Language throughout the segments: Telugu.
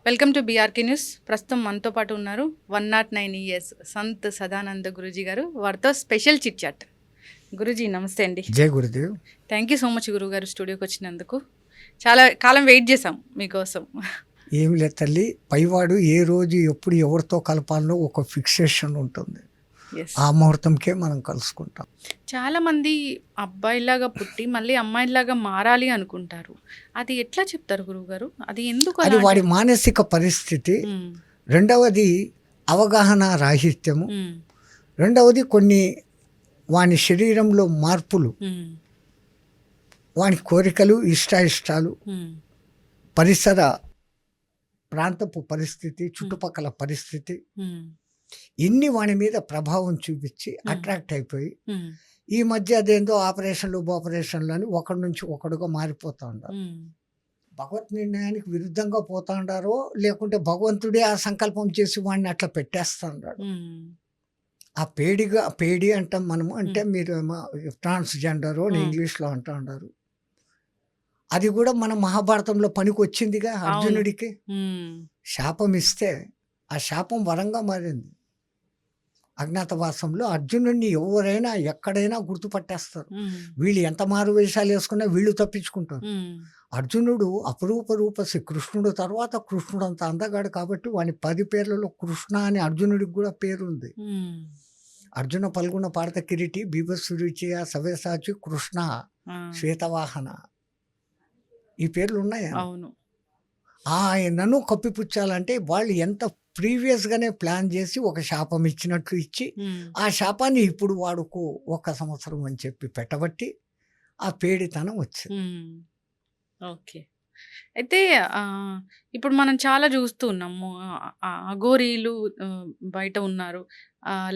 Welcome to BRK news. ప్రస్తుతం మనతో పాటు ఉన్నారు 109 ఇయర్స్ సంత్ సదానంద గురూజీ గారు. వారితో స్పెషల్ చిట్ చాట్. గురూజీ నమస్తే అండి. జై Gurudev. Thank you so much గురువు గారు స్టూడియోకి వచ్చినందుకు. చాలా కాలం వెయిట్ చేసాం మీకోసం. ఏమి లేదు తల్లి, పైవాడు ఏ రోజు ఎప్పుడు ఎవరితో కలపాలో ఒక ఫిక్సేషన్ ఉంటుంది. ఆ ముహూర్తంకే మనం కలుసుకుంటాం. చాలా మంది అబ్బాయిలాగా పుట్టి మళ్ళీ అమ్మాయిలాగా మారాలి అనుకుంటారు. అది ఎట్లా చెప్తారు గురువు గారు? అది ఎందుకు? అది వాడి మానసిక పరిస్థితి. రెండవది అవగాహన రాహిత్యము. రెండవది కొన్ని వాని శరీరంలో మార్పులు, వాని కోరికలు, ఇష్టాయిష్టాలు, పరిసర ప్రాంతపు పరిస్థితి, చుట్టుపక్కల పరిస్థితి, ఇన్ని వాని మీద ప్రభావం చూపించి అట్రాక్ట్ అయిపోయి ఈ మధ్య అదేందో ఆపరేషన్లు అని ఒకడి నుంచి ఒకడుగా మారిపోతా ఉన్నారు. భగవత్ నిర్ణయానికి విరుద్ధంగా పోతా ఉండారో లేకుంటే భగవంతుడే ఆ సంకల్పం చేసి వాడిని అట్లా పెట్టేస్తా ఉన్నాడు. ఆ పేడి అంటాం మనము, అంటే మీరు ట్రాన్స్జెండర్ అని ఇంగ్లీష్లో అంటూ ఉన్నారు. అది కూడా మన మహాభారతంలో పనికి వచ్చిందిగా. అర్జునుడికి శాపం ఇస్తే ఆ శాపం వరంగా మారింది. అజ్ఞాతవాసంలో అర్జునుడిని ఎవరైనా ఎక్కడైనా గుర్తుపట్టేస్తారు. వీళ్ళు ఎంత మారు వేషాలు వేసుకున్నా వీళ్ళు తప్పించుకుంటారు. అర్జునుడు అపరూప రూపసి, కృష్ణుడు తర్వాత కృష్ణుడు అంత అందగాడు కాబట్టి వాని 10 పేర్లలో కృష్ణ అని అర్జునుడికి కూడా పేరుంది. అర్జున పల్గొన పార్థ కిరీటి బీభత్సురుచియ సవ్యసాచి కృష్ణ శ్వేతవాహన, ఈ పేర్లు ఉన్నాయి. ఆయనను కప్పిపుచ్చాలంటే వాళ్ళు ఎంత ప్రీవియస్గానే ప్లాన్ చేసి ఒక శాపం ఇచ్చినట్లు ఇచ్చి ఆ శాపాన్ని ఇప్పుడు వాడుకో 1 సంవత్సరం అని చెప్పి పెట్టబట్టి ఆ పేడితనం వచ్చింది. ఓకే. అయితే ఇప్పుడు మనం చాలా చూస్తూ ఉన్నాము. అఘోరీలు బయట ఉన్నారు,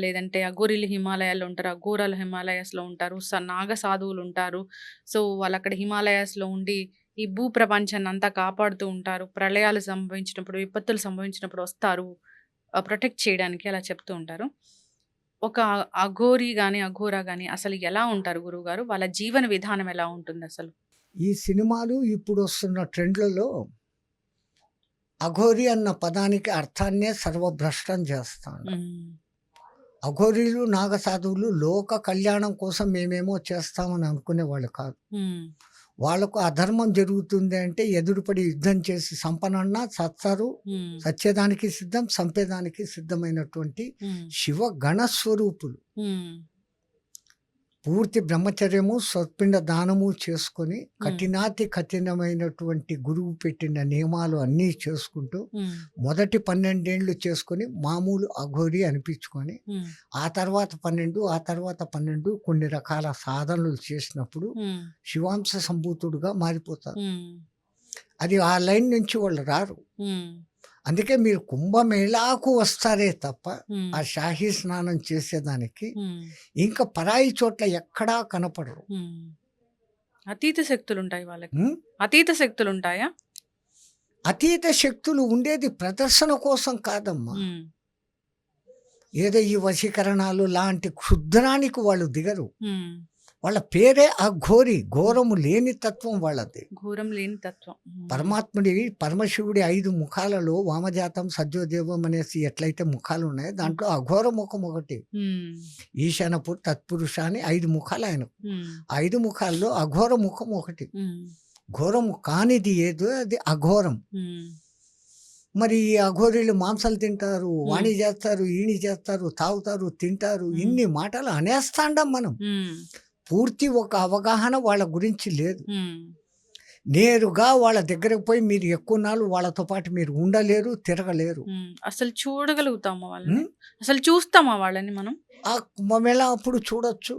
లేదంటే అఘోరీలు హిమాలయాల్లో ఉంటారు, అఘోరాలు హిమాలయాస్లో ఉంటారు, నాగ సాధువులు ఉంటారు. సో వాళ్ళు అక్కడ హిమాలయాస్లో ఉండి ఈ భూ ప్రపంచాన్ని అంతా కాపాడుతూ ఉంటారు. ప్రళయాలు సంభవించినప్పుడు, విపత్తులు సంభవించినప్పుడు వస్తారు ప్రొటెక్ట్ చేయడానికి, అలా చెప్తూ ఉంటారు. ఒక అఘోరి కానీ అఘోరా కానీ అసలు ఎలా ఉంటారు గురువుగారు? వాళ్ళ జీవన విధానం ఎలా ఉంటుంది అసలు? ఈ సినిమాలు ఇప్పుడు వస్తున్న ట్రెండ్లలో అఘోరి అన్న పదానికి అర్థాన్నే సర్వభ్రష్టం చేస్తాను. అఘోరీలు నాగసాధువులు లోక కళ్యాణం కోసం మేమేమో చేస్తామని అనుకునే వాళ్ళు కాదు. వాళ్ళకు అధర్మం జరుగుతుంది అంటే ఎదురుపడి యుద్ధం చేసి సంపనన్నా సత్తారు. సత్యదానికి సిద్ధం, సంపేదానికి సిద్ధమైనటువంటి శివ గణస్వరూపులు. పూర్తి బ్రహ్మచర్యము, సత్పిండ దానము చేసుకొని కఠినాతి కఠినమైనటువంటి గురువు పెట్టిన నియమాలు అన్నీ చేసుకుంటూ మొదటి 12 ఏళ్ళు చేసుకొని మామూలు అఘోరి అనిపించుకొని ఆ తర్వాత 12, ఆ తర్వాత 12 కొన్ని రకాల సాధనలు చేసినప్పుడు శివాంశ సంభూతుడుగా మారిపోతారు. అది ఆ లైన్ నుంచి వాళ్ళు రారు. అందుకే మీరు కుంభమేళాకు వస్తారే తప్ప ఆ షాహీ స్నానం చేసేదానికి ఇంకా పరాయి చోట్ల ఎక్కడా కనపడరు. అతీత శక్తులు ఉంటాయి వాళ్ళకి. అతీత శక్తులు ఉంటాయా? అతీత శక్తులు ఉండేది ప్రదర్శన కోసం కాదమ్మా. ఏదో ఈ వశీకరణాలు లాంటి క్షుద్రానికి వాళ్ళు దిగరు. వాళ్ళ పేరే అఘోరి, ఘోరము లేని తత్వం వాళ్ళది. ఘోరం లేని తత్వం. పరమాత్ముడి పరమశివుడి 5 ముఖాలలో వామజాతం సజ్జోదేవం అనేసి ఎట్లయితే ముఖాలు ఉన్నాయో దాంట్లో అఘోర ముఖం ఒకటి. ఈశానపుర్ తత్పురుష అని 5 ముఖాలు ఆయనకు. 5 ముఖాల్లో అఘోర ముఖం ఒకటి. ఘోరము కానిది ఏదో అది అఘోరం. మరి ఈ అఘోరీలు మాంసాలు తింటారు, వాణి చేస్తారు, ఈణి చేస్తారు, తాగుతారు, తింటారు, ఇన్ని మాటలు అనేస్తాండం మనం. పూర్తి ఒక అవగాహన వాళ్ళ గురించి లేదు. నేరుగా వాళ్ళ దగ్గరకు పోయి మీరు ఎక్కువ నాళ్ళు వాళ్ళతో పాటు మీరు ఉండలేరు, తిరగలేరు. అసలు చూడగలుగుతామా వాళ్ళని? అసలు చూస్తామా వాళ్ళని మనం? ఆ కుంభమేళ అప్పుడు చూడొచ్చు.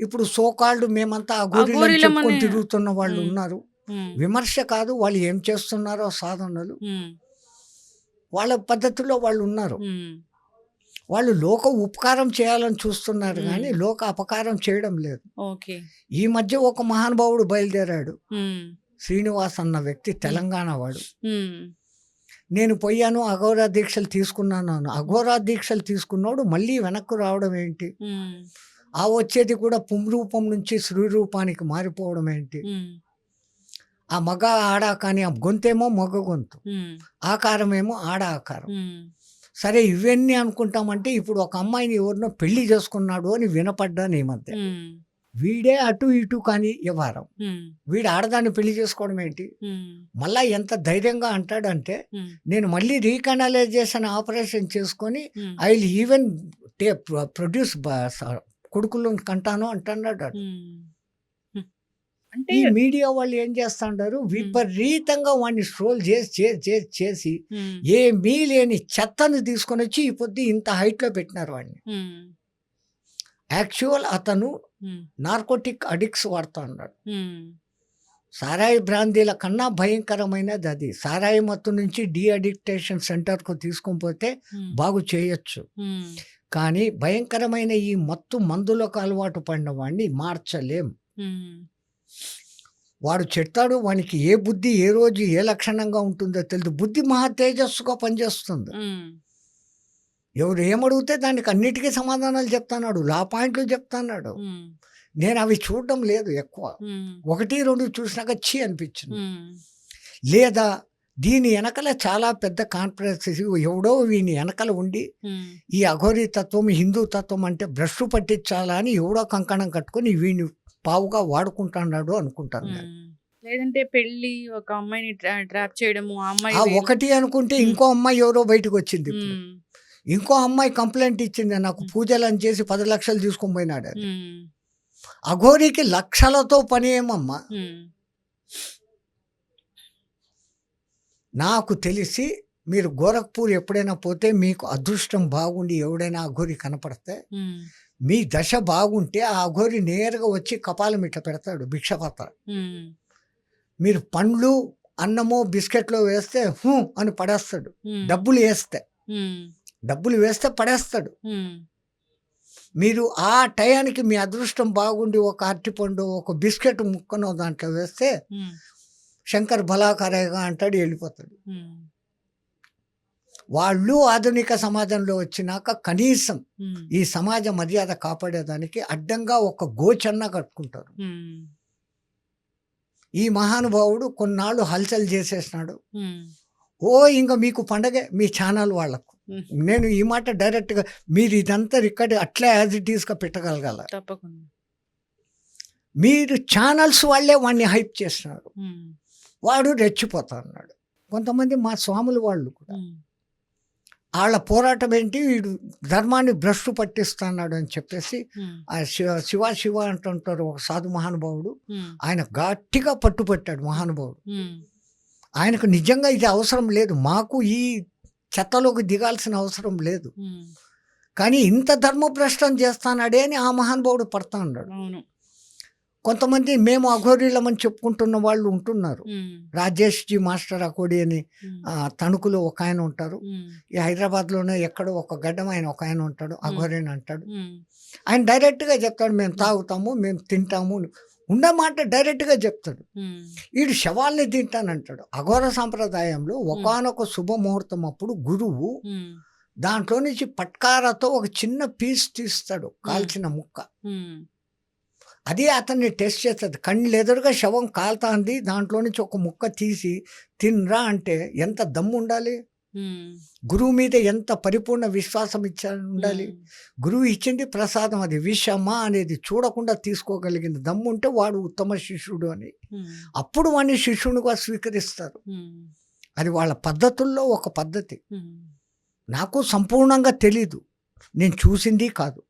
ఇప్పుడు సోకాల్డ్ మేమంతా అఘోరీలను చెప్పుకొని తిరుగుతున్న వాళ్ళు ఉన్నారు. విమర్శ కాదు, వాళ్ళు ఏం చేస్తున్నారో సాధనలు వాళ్ళ పద్ధతిలో వాళ్ళు ఉన్నారు. వాళ్ళు లోక ఉపకారం చేయాలని చూస్తున్నారు కానీ లోక అపకారం చేయడం లేదు. ఈ మధ్య ఒక మహానుభావుడు బయలుదేరాడు, శ్రీనివాస్ అన్న వ్యక్తి, తెలంగాణ వాడు. నేను పోయాను, అఘోరా దీక్షలు తీసుకున్నాను. అఘోరా దీక్షలు తీసుకున్నాడు మళ్ళీ వెనక్కు రావడం ఏంటి? ఆ వచ్చేది కూడా పుంరూపం నుంచి శ్రీ రూపానికి మారిపోవడం ఏంటి? ఆ మగ ఆడ కానీ ఆ గొంతేమో మగ గొంతు, హ్మ్. ఆకారమేమో ఆడ ఆకారం. హ్మ్. సరే ఇవన్నీ అనుకుంటామంటే ఇప్పుడు ఒక అమ్మాయిని ఎవరినో పెళ్లి చేసుకున్నాడు అని వినపడ్డాను ఈ మధ్య. హ్మ్. వీడే అటు ఇటు కానీ వ్యవహారం. హ్మ్. వీడు ఆడదాన్ని పెళ్లి చేసుకోవడం ఏంటి? హ్మ్. మళ్ళా ఎంత ధైర్యంగా అంటాడంటే, హ్మ్. నేను మళ్ళీ రీకనలైజేషన్ ఆపరేషన్ చేసుకొని హ్మ్. ఐ విల్ ఈవెన్ ప్రొడ్యూస్ కొడుకులను కంటాను అంటున్నాడు ఆడు. హ్మ్. హ్మ్. అంటే ఈ మీడియా వాళ్ళు ఏం చేస్తాండారు, విపరీతంగా వాడిని ట్రోల్ చేసి హ్మ్. ఏమీ లేని చెత్తని తీసుకొని వచ్చి ఈ పొద్దు ఇంత హైట్‌లో పెట్టినారు వాడిని. హ్మ్. యాక్చువల్ అతను హ్మ్. నార్కోటిక్ అడిక్ట్స్ వాడుతా ఉన్నాడు. హ్మ్. సారాయి బ్రాందీల కన్నా భయంకరమైనది అది. సారాయి మత్తు నుంచి డీ అడిక్టేషన్ సెంటర్‌కు తీసుకొని పోతే హ్మ్. బాగు చేయొచ్చు. హ్మ్. కానీ భయంకరమైన ఈ మత్తు మందులకు అలవాటు పడిన వాడిని మార్చలేం. హ్మ్. వాడు చెప్తాడు, వానికి ఏ బుద్ధి ఏ రోజు ఏ లక్షణంగా ఉంటుందో తెలీదు. బుద్ధి మహా తేజస్సుగా పనిచేస్తుంది. హ్మ్. ఎవరు ఏమడిగితే దానికి అన్నిటికీ సమాధానాలు చెప్తున్నాడు. లా పాయింట్లు చెప్తున్నాడు. హ్మ్. నేను అవి చూడడం లేదు ఎక్కువ. హ్మ్. 1, 2 చూసినాక ఛీ అనిపించింది. హ్మ్. లేదా దీని వెనకల చాలా పెద్ద కాన్స్పిరసీ ఎవడో వీని వెనకల ఉండి హ్మ్. ఈ అఘోరీ తత్వం, హిందూ తత్వం అంటే భ్రష్టు పట్టించాలా అని ఎవడో కంకణం కట్టుకొని వీడిని పావుగా వాడుకుంటున్నాడు అనుకుంటాను నేను. హ్మ్. లేదంటే పెళ్లి ఒక అమ్మాయిని ట్రాప్ చేయడము, ఆ అమ్మాయి ఆ వేరే ఒకటి అనుకుంటే హ్మ్. ఇంకో అమ్మాయి ఎవరో బయటకు వచ్చింది ఇప్పుడు. హ్మ్. ఇంకో అమ్మాయి కంప్లైంట్ ఇచ్చింది, నాకు హ్మ్. పూజలని చేసి 10 లక్షలు తీసుకొని పోయినాడు అని. హ్మ్. అఘోరీకి లక్షలతో పని ఏమమ్మా? హ్మ్. నాకు తెలిసి మీరు గోరఖ్పూర్ ఎప్పుడైనా పోతే మీకు అదృష్టం బాగుండి ఎవడైనా అఘోరి కనపడితే హ్మ్. మీ దశ బాగుంటే ఆ అఘోరి నేరుగా వచ్చి కపాలం ఇట్ట పెడతాడు భిక్షపాత్ర. హ్మ్. మీరు పండ్లు, అన్నమో, బిస్కెట్లో వేస్తే హూ అని పడేస్తాడు. హ్మ్. డబ్బులు వేస్తే హ్మ్. డబ్బులు వేస్తే పడేస్తాడు. హ్మ్. మీరు ఆ టయానికి మీ అదృష్టం బాగుండి ఒక అరటిపండు, ఒక బిస్కెట్ ముక్కనో దాంట్లో వేస్తే హ్మ్. శంకర్ భలాకరేగా అంటాడు, వెళ్ళిపోతాడు. హ్మ్. వాళ్ళు ఆధునిక సమాజంలో వచ్చినాక కనీసం హ్మ్. ఈ సమాజ మర్యాద కాపాడేదానికి అడ్డంగా ఒక గోచన్న కట్టుకుంటారు. హ్మ్. ఈ మహానుభావుడు కొన్నాళ్ళు హల్చల్ చేసేసినాడు. హ్మ్. ఓ ఇంక మీకు పండగే మీ ఛానల్ వాళ్ళకు. హ్మ్. నేను ఈ మాట డైరెక్ట్‌గా మీరు ఇదంతా రికార్డ్ అట్లే యాజ్ ఇట్ ఈస్‌గా పెట్టగలగాల. తప్పకుండా. మీరు ఛానల్స్ వాళ్ళే వాడిని హైప్ చేస్తున్నారు. హ్మ్. వాడు రెచ్చిపోతా ఉన్నాడు. కొంతమంది మా స్వాములు వాళ్ళు కూడా. హ్మ్. ఆళ్ళ పోరాటం ఏంటి, వీడు ధర్మాన్ని భ్రష్టు పట్టిస్తున్నాడు అని చెప్పేసి హ్మ్. ఆ శివ అంటుంటారు ఒక సాధు మహానుభావుడు. హ్మ్. ఆయన గట్టిగా పట్టుపట్టాడు మహానుభావుడు. హ్మ్. ఆయనకు నిజంగా ఇది అవసరం లేదు. మాకు ఈ చెత్తలోకి దిగాల్సిన అవసరం లేదు. హ్మ్. కానీ ఇంత ధర్మభ్రష్టం చేస్తానాడే అని ఆ మహానుభావుడు పడతా ఉన్నాడు. అవును. కొంతమంది మేము అఘోరీలమని చెప్పుకుంటున్న వాళ్ళు ఉంటున్నారు. హ్మ్. రాజేష్‌జీ మాస్టర్ అకోడి అని హ్మ్. తణుకులో ఒకాయన ఉంటారు. హ్మ్. ఈ హైదరాబాద్‌లోనే ఎక్కడో ఒక గడ్డం ఆయన ఒకాయన ఉంటాడు. హ్మ్. అఘోరి అని అంటాడు. హ్మ్. ఆయన డైరెక్ట్‌గా చెప్తాడు, మేము హ్మ్. తాగుతాము, మేము తింటాము. ఉన్న మాట డైరెక్ట్‌గా చెప్తాడు. హ్మ్. ఈడు శవాల్ని తింటానంటాడు. అఘోర సాంప్రదాయంలో హ్మ్. ఒకానొక శుభముహూర్తం అప్పుడు గురువు హ్మ్. దాంట్లో నుంచి పట్కారాతో ఒక చిన్న పీస్ తీస్తాడు, హ్మ్. కాల్చిన ముక్క. హ్మ్. అది అతన్ని టెస్ట్ చేస్తది. కళ్ళెదురుగా శవం కాలుతాంది. దాంట్లో నుంచి ఒక ముక్క తీసి తినరా అంటే ఎంత దమ్ముండాలి? హ్మ్. గురువు మీద ఎంత పరిపూర్ణ విశ్వాసం ఉండాలి? హ్మ్. గురువు ఇచ్చింది ప్రసాదం, అది విషమా అనేది చూడకుండా తీసుకోగలిగిన దమ్ముంటే వాడు ఉత్తమ శిష్యుడు అని. హ్మ్. అప్పుడు వాడిని శిష్యునిగా స్వీకరిస్తారు. హ్మ్. అది వాళ్ళ పద్ధతుల్లో ఒక పద్ధతి. హ్మ్. నాకు సంపూర్ణంగా తెలీదు. నేను చూసింది కాదు.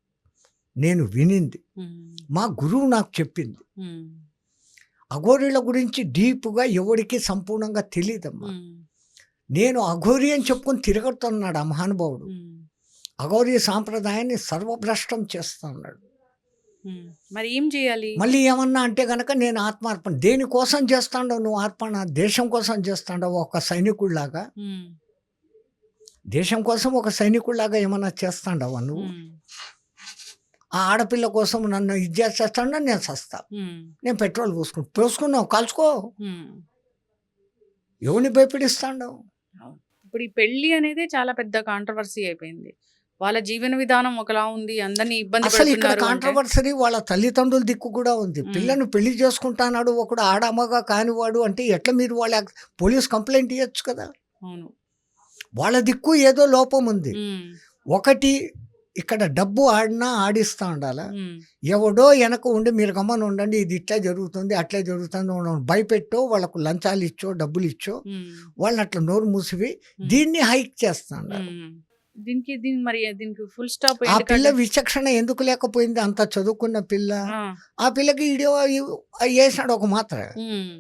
నేను వినింది. హ్మ్. మా గురువు నాకు చెప్పింది. హ్మ్. అఘోరీల గురించి డీప్‌గా ఎవడికి సంపూర్ణంగా తెలీదమ్మా. హ్మ్. నేను అఘోరి అని చెప్పుకొని తిరుగుతున్నాడు ఆ మహానుభావుడు. హ్మ్. అఘోరీ సాంప్రదాయాన్ని సర్వభ్రష్టం చేస్తా ఉన్నాడు. హ్మ్. మరి ఏం చేయాలి? మళ్ళీ ఏమన్నా అంటే గనక నేను ఆత్మార్పణ. దేనికోసం చేస్తాండవు నువ్వు అర్పణ? దేశం కోసం చేస్తాండవు ఒక సైనికుడిలాగా? హ్మ్. దేశం కోసం ఒక సైనికుడిలాగా ఏమన్నా చేస్తాండవా నువ్వు? హ్మ్. ఆ ఆడపిల్ల కోసం నన్ను ఇది చేసేస్తాండా, నేను సస్తా. హ్మ్. నేను పెట్రోల్ పోసుకున్నావు కాల్చుకో. హ్మ్. ఎవడిని భయపెడిస్తాండవు? అవును. ఇప్పుడు ఈ పెళ్లి అనేదే చాలా పెద్ద కాంట్రోవర్సీ అయిపోయింది. వాళ్ళ జీవన విధానం ఒకలా ఉంది. అందరిని ఇబ్బంది అసలు ఇక్కడ పెడుతున్నారు అంటే కాంట్రవర్సరీ వాళ్ళ తల్లిదండ్రుల దిక్కు కూడా ఉంది. హ్మ్. పిల్లను పెళ్లి చేసుకుంటాన్నాడు ఒకడు ఆడమ్మగా కానివాడు అంటే ఎట్లా మీరు వాళ్ళ పోలీస్ కంప్లైంట్ ఇవ్వచ్చు కదా. అవును. వాళ్ళ దిక్కు ఏదో లోపం ఉంది. హ్మ్. ఒకటి ఇక్కడ డబ్బు ఆడినా ఆడిస్తా ఉండాలా. హ్మ్. ఎవడో వెనక ఉండి మీరు గమ్మని ఉండండి, ఇది ఇట్లా జరుగుతుంది అట్లే జరుగుతుంది భయపెట్టో వాళ్ళకు లంచాలు ఇచ్చో డబ్బులు ఇచ్చో హ్మ్. వాళ్ళని అట్లా నోరు మూసివి హ్మ్. దీన్ని హైక్ చేస్తా ఉండాలి. హ్మ్. దీనికి ఫుల్ స్టాప్ ఆ పిల్ల ఎందుకంటే విచక్షణ ఎందుకు లేకపోయింది? అంత చదువుకున్న పిల్ల. ఆ! ఆ పిల్లకి వేసాడు ఒక మాత్ర. హ్మ్.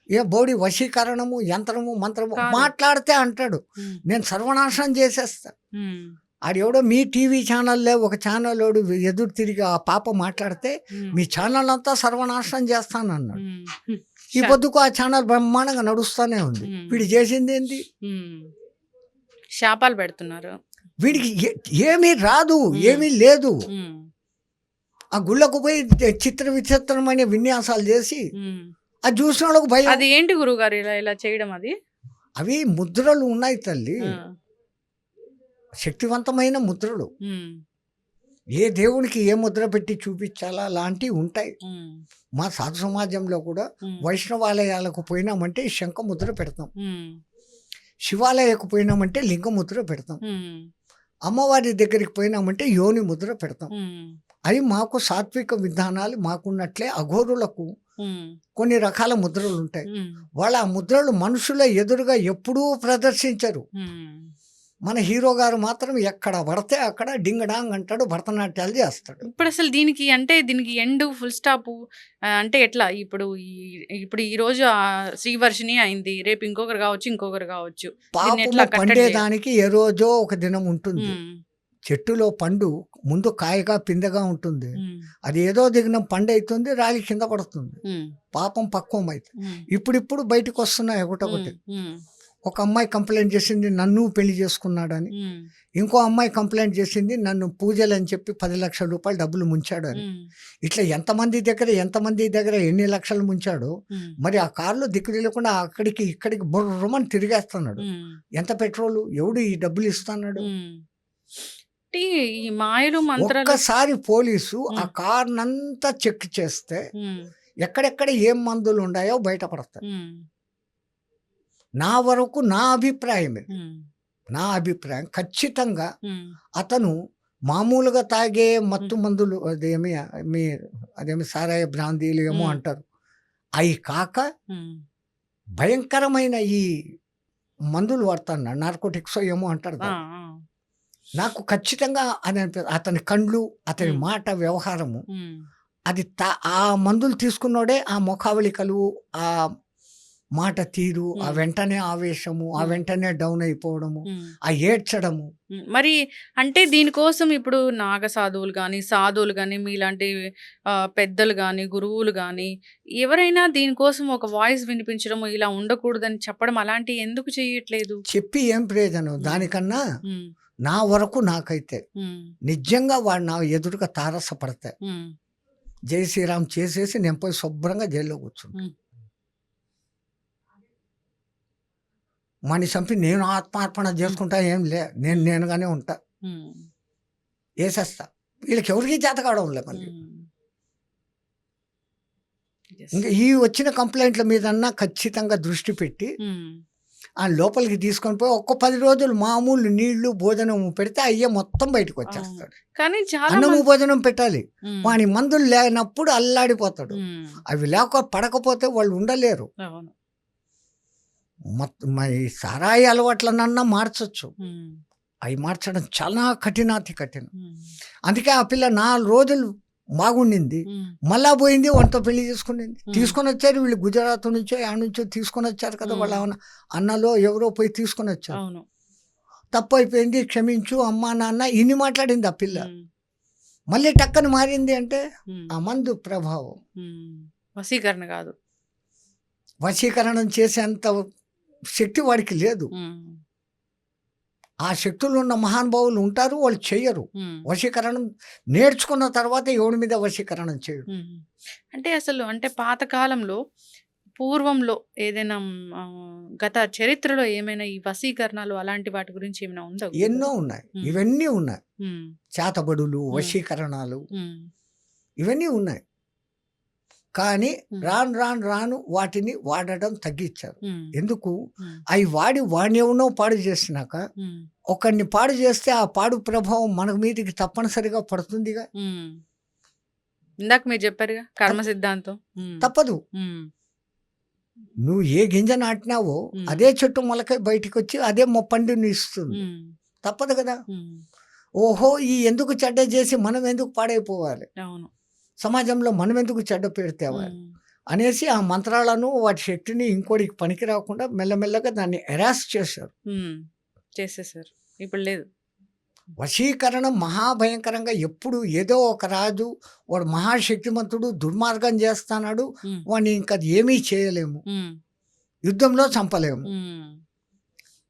ఏ బోడి వశీకరణము యంత్రము మంత్రము కాదు. మాట్లాడితే అంటాడు హ్మ్. నేను సర్వనాశనం చేసేస్తా. హ్మ్. ఆడెవడో మీ టీవీ ఛానల్లో ఒక ఛానలోడు ఎదురు తిరిగి ఆ పాప మాట్లాడితే హ్మ్. మీ ఛానల్ అంతా సర్వనాశనం చేస్తానన్నాడు. హ్మ్. ఈ ష పొద్దుకు ఆ ఛానల్ బ్రహ్మాండంగా నడుస్తూనే ఉంది. హ్మ్. వీడు చేసింది ఏంది? హ్మ్. శాపాలు పెడుతున్నారు. వీడికి ఏమీ రాదు, హ్మ్. ఏమీ లేదు. హ్మ్. ఆ గుళ్ళకు పోయి చిత్ర విచిత్రమైన విన్యాసాలు చేసి హ్మ్. అది చూసిన వాళ్ళకు భయం. అది ఏంటి గురువుగారు ఇలా ఇలా చేయడం అది? అవి ముద్రలు ఉన్నాయి తల్లి, ఆ! శక్తివంతమైన ముద్రలు. హ్మ్. ఏ దేవునికి ఏ ముద్ర పెట్టి చూపించాలా అలాంటివి ఉంటాయి. హ్మ్. మా సాధు సమాజంలో కూడా హ్మ్. వైష్ణవాలయాలకు పోయినామంటే శంఖ ముద్ర పెడతాం, హ్మ్. శివాలయకు పోయినామంటే లింగ ముద్ర పెడతాం, హ్మ్. అమ్మవారి దగ్గరికి పోయినామంటే యోని ముద్ర పెడతాం. హ్మ్. అవి మాకు సాత్విక విధానాలు మాకున్నట్లే అఘోరులకు హ్మ్. కొన్ని రకాల ముద్రలు ఉంటాయి. హ్మ్. వాళ్ళ ఆ ముద్రలు మనుషుల ఎదురుగా ఎప్పుడూ ప్రదర్శించరు. హ్మ్. మన హీరో గారు మాత్రం ఎక్కడ పడితే అక్కడ డింగ్ డాంగ్ అంటాడు, భరతనాట్యాలు చేస్తాడు. ఇప్పుడసలు దీనికి ఎండ్ ఫుల్ స్టాపు అంటే ఎట్లా? ఇప్పుడు ఈరోజు శ్రీవర్షిణి అయింది. రేపు ఇంకొకరు గావచ్చు, ఇంకొకరు గావచ్చు. దీన్ని పాపము ఎట్లా కట్టడి చేయాలి? పండేదానికి ఏ రోజో ఒక దినం ఉంటుంది. హ్మ్. చెట్టులో పండు ముందు కాయగా పిందెగా ఉంటుంది. హ్మ్. అది ఏదో దిగిన పండు అవుతుంది, రాలి కింద పడుతుంది. హ్మ్. పాపం పక్వం అవుతుంది. హ్మ్. ఇప్పుడిప్పుడు బయటకు వస్తున్నాయి హ్మ్. ఒకటొకటి. హ్మ్. ఒక అమ్మాయి కంప్లైంట్ చేసింది నన్ను పెళ్లి చేసుకున్నాడని. హ్మ్. ఇంకో అమ్మాయి కంప్లైంట్ చేసింది నన్ను పూజలు అని చెప్పి 10 లక్షల రూపాయలు డబ్బులు ముంచాడు అని. హ్మ్. ఇట్లా ఎంతమంది దగ్గర ఎన్ని లక్షలు ముంచాడో. హ్మ్. మరి ఆ కారులో దిక్కు తెలియకుండా అక్కడికి ఇక్కడికి బుర్రమని తిరిగేస్తున్నాడు. హ్మ్. ఎంత పెట్రోలు, ఎవడు ఈ డబ్బులు ఇస్తున్నాడు? హ్మ్. అంటే ఈ మాయలు, మంత్రాలు ఒక్కసారి పోలీసు ఆ హ్మ్. కార్నంతా చెక్ చేస్తే హ్మ్. ఎక్కడెక్కడ ఏం మందులు ఉన్నాయో బయటపడతాయి. హ్మ్. నా వరకు నా అభిప్రాయం ఇది. హ్మ్. నా అభిప్రాయం ఖచ్చితంగా హ్మ్. అతను మామూలుగా తాగే హ్మ్. మత్తు మందులు మీ అదేమి సారాయి బ్రాందీలు ఏమో హ్మ్. అంటారు. అయి కాక హ్మ్. భయంకరమైన ఈ మందులు వాడుతున్నాడు. నార్కోటిక్సో ఏమో అంటారు ఆ! దాన్ని. ఆ! నాకు ఖచ్చితంగా అది అతని కండ్లు, అతని హ్మ్. మాట, వ్యవహారము హ్మ్. అది ఆ మందులు తీసుకున్నోడే ఆ ముఖావళికలు, ఆ మాట తీరు, ఆ హ్మ్. వెంటనే ఆవేశము, ఆ హ్మ్. వెంటనే డౌన్ అయిపోవడము, హ్మ్. ఆ ఏడ్చడము. మరి అంటే దీనికోసం ఇప్పుడు నాగ సాధువులు గాని, సాధువులు గాని, మీలాంటి పెద్దలు గాని, గురువులు గాని ఎవరైనా దీనికోసం ఒక వాయిస్ వినిపించడం, ఇలా ఉండకూడదని చెప్పడం అలాంటియి ఎందుకు చేయట్లేదు? చెప్పి ఏం ప్రయోజనం? హ్మ్. దానికన్నా హ్మ్. నా వరకు నాకైతే హ్మ్. నిజంగా వాడు నా ఎదురుగా తారసపడితే హ్మ్. జై శ్రీరామ్ చేసేసి నేను పోయి శుభ్రంగా జైల్లో కూర్చుంటా. హ్మ్. వాడిని చంపి నేను ఆత్మార్పణ హ్మ్. చేసుకుంటా ఏం లే. నేను హ్మ్. నేనుగానే ఉంటా. హ్మ్. ఏసేస్తా. వీళ్ళకి ఎవరికీ చేత కావడంలే మళ్ళీ. హ్మ్. యెస్. ఇంకా ఈ వచ్చిన కంప్లైంట్ల మీదన్నా ఖచ్చితంగా దృష్టి పెట్టి హ్మ్. ఆ లోపలికి తీసుకొని పోయి ఒక్క 10 రోజులు మామూలు నీళ్లు, భోజనము పెడితే అయ్యే మొత్తం అవును. బయటకొచ్చేస్తాడు. కానీ చాలా అన్నము, మంది భోజనం పెట్టాలి. హ్మ్. వాని మందులు లేనప్పుడు అల్లాడిపోతాడు. హ్మ్. అవి పడకపోతే వాళ్ళు ఉండలేరు. అవును. మరి సారాయి అలవాట్లనన్నా మార్చొచ్చు. హ్మ్. అవి మార్చడం చాలా కఠినాతి కఠినం. హ్మ్. అందుకే ఆ పిల్ల 4 రోజులు బాగుండింది. హ్మ్. మళ్ళా పోయింది, వానితో పెళ్లి చేసుకునింది. హ్మ్. తీసుకొనొచ్చారు వీళ్ళు గుజరాత్ నుంచో, యాడ నుంచో తీసుకొనొచ్చారు కదా! వాళ్ళ హ్మ్. అన్నలో ఎవరో పోయి తీసుకొనొచ్చారు. అవును. తప్పయిపోయింది, క్షమించు అమ్మా, నాన్న ఇన్ని మాట్లాడింది ఆ పిల్ల. హ్మ్. మళ్ళీ టక్కన మారింది అంటే హ్మ్. ఆ మందు ప్రభావం. హ్మ్. వశీకరణ గాదు. వశీకరణం చేసేంత శక్తి వాడికి లేదు. హ్మ్. ఆ శక్తులున్న మహానుభావులు ఉంటారు, వాళ్ళు చెయ్యరు. హ్మ్. వశీకరణం నేర్చుకున్న తర్వాత ఎవడి మీద వశీకరణం చేయడు. హ్మ్. అంటే అసలు పాత కాలంలో పూర్వంలో ఏదైనా గత చరిత్రలో ఏమైనా ఈ వశీకరణాలు అలాంటి వాటి గురించి ఏమైనా ఉందా ఎన్నో గురుగారు? ఉన్నాయి. హ్మ్. ఇవన్నీ ఉన్నాయి. హ్మ్. చేతబడులు, హ్మ్. వశీకరణాలు హ్మ్. ఇవన్నీ ఉన్నాయి. కానీ హ్మ్. రాను వాటిని వాడడం తగ్గించారు. హ్మ్. ఎందుకు? హ్మ్. అవి వాడి వాడినెవనో పాడు చేసినాక హ్మ్. ఒకడిని పాడు చేస్తే ఆ పాడు ప్రభావం మన మీదకి తప్పనిసరిగా పడుతుందిగా. హ్మ్. ఇందాక మీరు చెప్పారుగా కర్మ తప్ సిద్ధాంతం. హ్మ్. తప్పదు. హ్మ్. నువ్వు ఏ గింజ నాటినావో హ్మ్. అదే చెట్టు మొలకై బయటికొచ్చి అదే పండుని ఇస్తుంది. హ్మ్. తప్పదు కదా! హ్మ్. ఓహో! ఈ ఎందుకు చెడ్డ చేసి మనం ఎందుకు పాడైపోవాలి? అవును. సమాజంలో మనం ఎందుకు చెడ్డ పేరు తేవాలి? హ్మ్. అనేసి ఆ మంత్రాలను వాటి శక్తిని ఇంకోడికి పనికి రాకుండా మెల్లమెల్లగా దాన్ని ఎరాస్ చేశారు. హ్మ్. చేసేసారు. ఇప్పుడు లేదు. వశీకరణం మహాభయంకరంగా ఎప్పుడు ఏదో ఒక రాజు వాడు మహాశక్తిమంతుడు దుర్మార్గం చేస్తున్నాడు. హ్మ్. వాడిని ఇంక ఏమీ చేయలేము. హ్మ్. యుద్ధంలో చంపలేము. హ్మ్.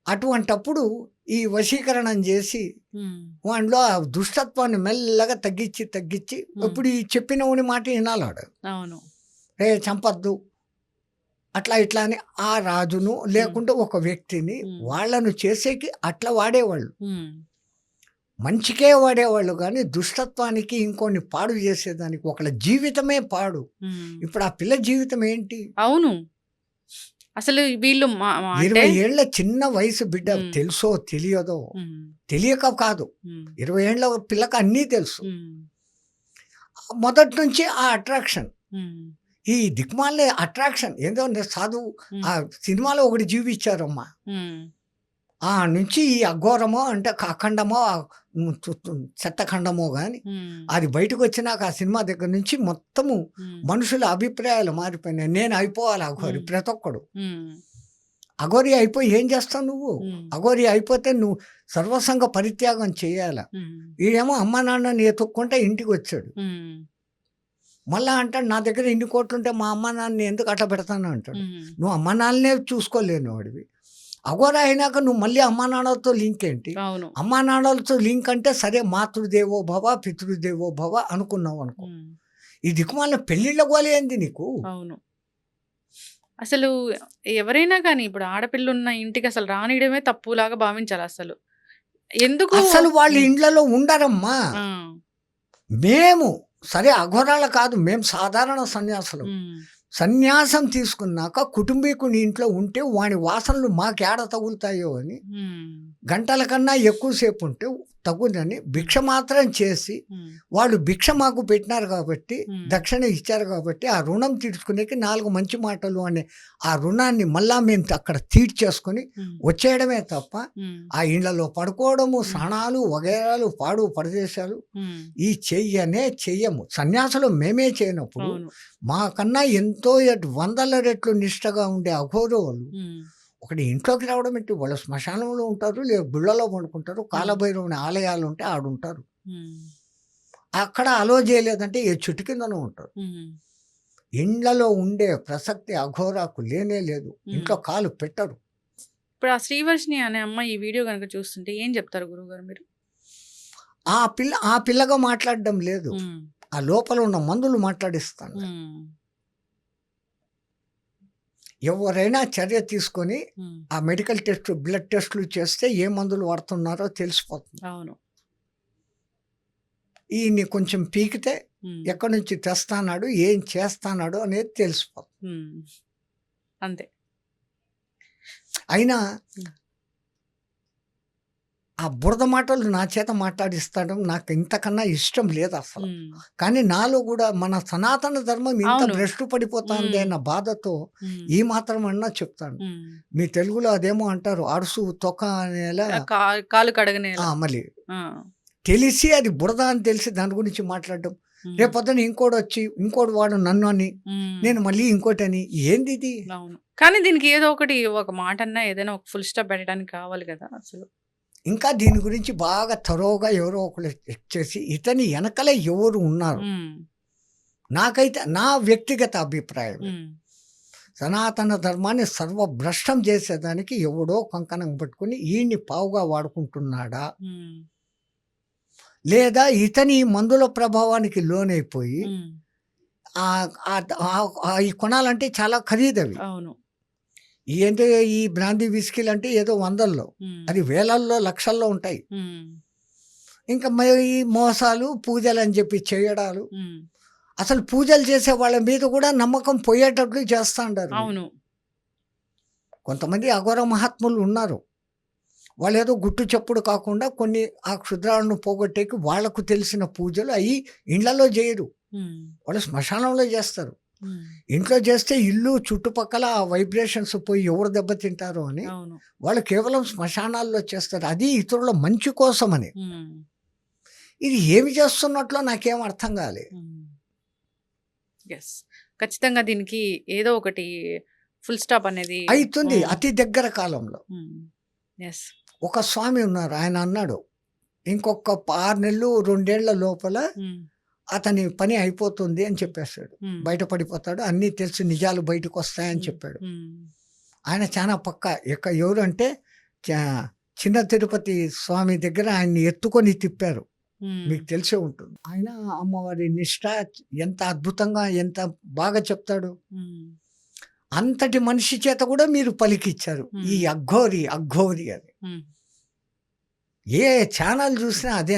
అటువంటప్పుడు ఈ వశీకరణం చేసి హ్మ్. వానిలో ఆ దుష్టత్వాన్ని మెల్లగా తగ్గించి హ్మ్. ఇప్పుడు ఈ చెప్పినవని మాట వినాలాడు. అవును. రే చంపొద్దు అట్లా ఇట్లా అని ఆ రాజును హ్మ్. లేకుంటే ఒక వ్యక్తిని హ్మ్. వాళ్ళను చేసేకి అట్లా వాడేవాళ్ళు. హ్మ్. మంచికే వాడేవాళ్ళు గానీ దుష్టత్వానికి ఇంకోడిని పాడు చేసేదానికి ఒకళ్ళ జీవితమే పాడు. హ్మ్. ఇప్పుడు ఆ పిల్ల జీవితం ఏంటి? అవును. అసలు వీళ్ళు అంటే 20 ఏళ్ల చిన్న వయసు బిడ్డ హ్మ్. తెలుసో తెలియదో హ్మ్. తెలియక కాదు. హ్మ్. 20 ఏళ్ల పిల్లకి అన్నీ తెలుసు. హ్మ్. మొదటి నుంచి ఆ అట్రాక్షన్. హ్మ్. ఈ దిక్మాలిన అట్రాక్షన్ ఏదో చదువు హ్మ్. ఆ సినిమాలో ఒకటి చూపించారమ్మా. హ్మ్. ఆ నుంచి ఈ అఘోరమో అంటే అఖండమో చెత్తఖండమో గాని హ్మ్. అది బయటకొచ్చినాక ఆ సినిమా దగ్గర నుంచి మొత్తము హ్మ్. మనుషుల అభిప్రాయాలు మారిపోయినాయి. నేను అయిపోవాలి అఘోరి హ్మ్. ప్రతి ఒక్కడు. హ్మ్. అఘోరి అయిపోయి ఏం చేస్తావు నువ్వు? హ్మ్. అఘోరి అయిపోతే నువ్వు సర్వసంగ పరిత్యాగం చేయాల. హ్మ్. ఈడేమో అమ్మా నాన్నని ఎతుక్కుంటే ఇంటికొచ్చాడు. హ్మ్. మళ్ళా అంటాడు నా దగ్గర ఇన్ని కోట్లుంటే మా అమ్మా నాన్నని ఎందుకు అట్ట పెడతాను అంటాడు. హ్మ్. నువ్వు అమ్మా నాన్ననే చూసుకోలేనివాడివి. అఘోర అయినాక నువ్వు మళ్ళీ అమ్మా నాన్నలతో లింక్ ఏంటి? అవును. అమ్మా నాన్నలతో లింక్ అంటే సరే మాతృదేవో భవ, పితృదేవో భవ అనుకున్నావు అనుకో. హ్మ్. ఈ దిక్కుమాలిన పెళ్ళిళ్ళ గోల ఏంది నీకు? అవును. అసలు ఎవరైనా గాని ఇప్పుడు ఆడపిల్లున్న ఇంటికి అసలు రానియడమే తప్పులాగా భావించాలసలు. ఎందుకు అస్సలు వాళ్ళ హ్మ్. ఇండ్లలో ఉండరమ్మా. ఆ! మేము సరే అఘోరాలు కాదు. మేము సాధారణ సన్యాసులం. హ్మ్. సన్యాసం తీసుకున్నాక కుటుంబీకుని ఇంట్లో ఉంటే వాని వాసనలు మాకేడ తగులుతాయో అని హ్మ్. గంటల కన్నా ఎక్కువ సేపు ఉంటే తగునని హ్మ్. భిక్ష మాత్రం చేసి హ్మ్. వాళ్ళు భిక్ష మాకు పెట్టినారు కాబట్టి హ్మ్. దక్షిణ ఇచ్చారు కాబట్టి ఆ రుణం తీర్చుకునేకి 4 మంచి మాటలు అనే ఆ రుణాన్ని మళ్ళా మేము అక్కడ తీర్చేసుకొని హ్మ్. వచ్చేయడమే తప్ప హ్మ్. ఆ ఇళ్లలో పడుకోవడము, హ్మ్. స్నానాలు వగైరాలు పాడు పరదేశాలు హ్మ్. ఈ చెయ్యము. సన్యాసులు మేమే చేయనప్పుడు అవును. మాకన్నా ఎంతో వందల రెట్లు నిష్టగా ఉండే అఘోరోలు హ్మ్. ఒకటి ఇంట్లోకి రావడం ఏంటి? వాళ్ళు శ్మశానంలో ఉంటారు, గుళ్ళలో పండుకుంటారు. హ్మ్. కాలభైరవుని ఆలయాలు ఉంటే ఆడుంటారు. హ్మ్. అక్కడ అలో చేయలేదంటే ఏ చెట్టు కిందనో ఉంటారు. హ్మ్. ఇండ్లలో ఉండే ప్రసక్తి అఘోరాకు లేనే లేదు. హ్మ్. ఇంట్లో కాలు పెట్టరు. ఇప్పుడు ఆ శ్రీవర్షిణి అనే అమ్మాయి ఈ వీడియో గనుక చూస్తుంటే ఏం చెప్తారు గురువుగారు మీరు? ఆ పిల్లగా మాట్లాడడం లేదు. హ్మ్. ఆ లోపల ఉన్న మందులు మాట్లాడిస్తాండాయి. హ్మ్. ఎవరైనా చర్య తీసుకొని హ్మ్. ఆ మెడికల్ టెస్ట్, బ్లడ్ టెస్ట్‌లు చేస్తే ఏ మందులు వాడుతున్నారో తెలిసిపోతుంది. అవును. ఈయన్ని కొంచెం పీకితే హ్మ్. ఎక్కడి నుంచి తెస్తాన్నాడు, ఏం చేస్తాన్నాడు అనేది తెలిసిపోతుంది. హ్మ్. అంతే. అయినా హ్మ్. ఆ బురద మాటలు నా చేత మాట్లాడిస్తడం నాకు ఇంతకన్నా ఇష్టం లేదసల. హ్మ్. కానీ నాలో గూడా మన సనాతన ధర్మం ఇంత అవును. భ్రష్టు పడిపోతాందే హ్మ్. అన్న బాధతో హ్మ్. ఈ మాత్రమన్నా చెప్తాను. హ్మ్. మీ తెలుగులో అదేమో అంటారు అడుసు తొక్క అనేలా కాలు కడగనేల. మళ్ళీ ఆ! తెలిసి అది బురద అని తెలిసి దాని గురించి మాట్లాడడం. హ్మ్. రేపొద్దున ఇంకోడొచ్చి ఇంకోడు వాడు నన్ను అని, హ్మ్. నేను మళ్ళీ ఇంకోటని ఏందిది? అవును. కానీ దీనికి ఏదో ఒకటి ఒక మాటన్నా ఏదైనా ఒక ఫుల్ స్టాప్ పెట్టడానికి కావాలి గదా! అసలు. ఇంకా దీని గురించి బాగా థరోగా ఎవరో ఒకళ్ళు చెక్ చేసి ఇతని ఎనకల ఎవరు ఉన్నారు? హ్మ్. నాకైతే నా వ్యక్తిగత అభిప్రాయం ఇది. హ్మ్. సనాతన ధర్మాన్ని సర్వభ్రష్టం చేసేదానికి ఎవడో కంకణం పట్టుకొని ఈయన్ని పావుగా వాడుకుంటున్నాడా? హ్మ్. లేదా ఇతని మందుల ప్రభావానికి లోనైపోయి హ్మ్. ఈ కొనాలంటే చాలా ఖరీదవి. అవును. ఏంటి ఈ బ్రాందీ విస్కీలు అంటే ఏదో వందల్లో, అది వేలల్లో లక్షల్లో ఉంటాయి. ఇంకా మరి ఈ మోసాలు పూజలు అని చెప్పి చేయడాలు, అసలు పూజలు చేసే వాళ్ళ మీద కూడా నమ్మకం పోయేటట్లు చేస్తా ఉంటారు. అవును. కొంతమంది అఘోర మహాత్ములు ఉన్నారు. వాళ్ళు ఏదో గుట్టు చెప్పుడు కాకుండా కొన్ని ఆ క్షుద్రాలను పోగొట్టేకి వాళ్లకు తెలిసిన పూజలు అవి ఇళ్లలో చేయరు, వాళ్ళు శ్మశానంలో చేస్తారు. ఇంట్లో చేస్తే ఇల్లు చుట్టుపక్కల ఆ వైబ్రేషన్స్ పోయి ఎవరు దెబ్బతింటారు అని వాళ్ళు కేవలం శ్మశానాల్లో చేస్తారు, అది ఇతరుల మంచి కోసమని. ఇది ఏమి చేస్తున్నట్లో నాకేం అర్థం కాలేదు. ఖచ్చితంగా దీనికి ఏదో ఒకటి ఫుల్ స్టాప్ అనేది అవుతుంది అతి దగ్గర కాలంలో. ఒక స్వామి ఉన్నారు, ఆయన అన్నాడు ఇంకొక 6 నెలలు 2 ఏళ్ల లోపల అతని పని అయిపోతుంది అని చెప్పేస్తాడు, బయటపడిపోతాడు, అన్నీ తెలిసి నిజాలు బయటకు వస్తాయని చెప్పాడు. ఆయన చాలా పక్కా. ఎవరు అంటే చిన్న తిరుపతి స్వామి దగ్గర ఆయన్ని ఎత్తుకొని తిప్పారు, మీకు తెలిసే ఉంటుంది. ఆయన అమ్మవారి నిష్ఠ ఎంత అద్భుతంగా ఎంత బాగా చెప్తాడు. అంతటి మనిషి చేత కూడా మీరు పలికిచ్చారు ఈ అఘోరి అఘోరి అని. ఏ ఛానల్ చూసినా అదే